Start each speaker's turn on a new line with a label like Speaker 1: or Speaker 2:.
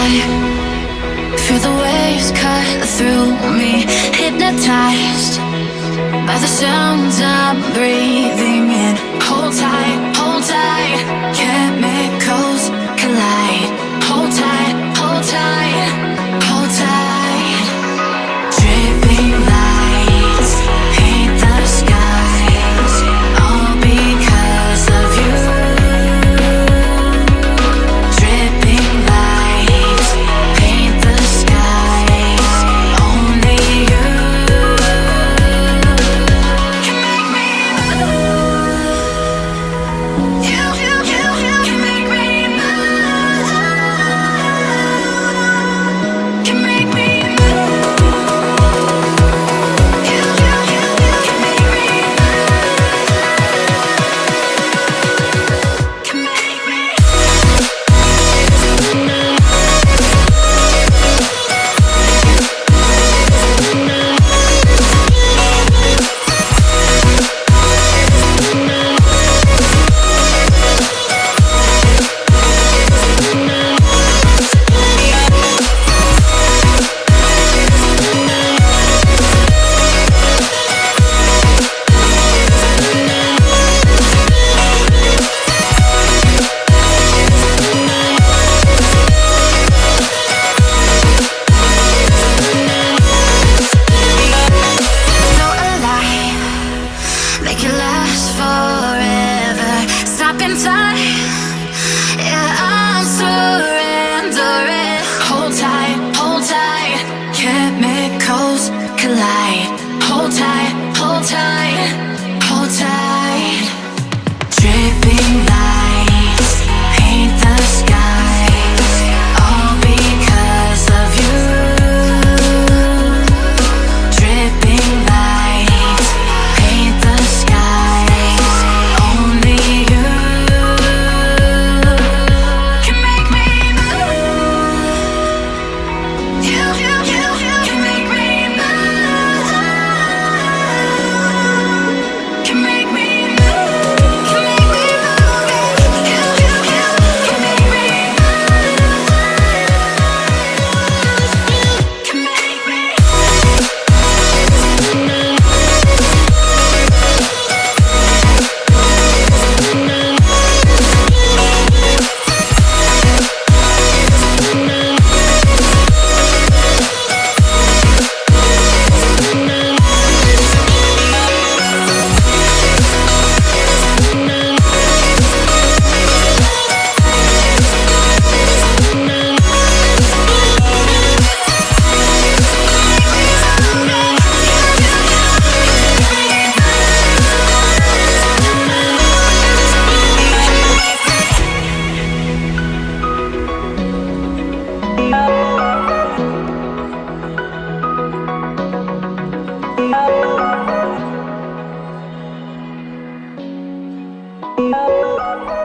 Speaker 1: Feel the waves cut through me, hypnotized by the sounds I'm breathing in. Hold tight, chemicals collide. Hold tight, hold tight, hold tight. Dripping lights paint the skies, all because of you. Dripping lights paint the skies, only you can make me move. You can make me move. Can make me move. You can make me move. Can make me. So alive, make it last forever. Stop in time, yeah, I'm surrendering. Hold tight, chemicals collide. Hold tight, hold tight, hold tight. Dripping lights paint the skies, all because of you. Dripping lights paint the skies, only you can make me move. You can make me move. Can make me move. Can make me move. You can make me move. Can make me.
Speaker 2: Oh,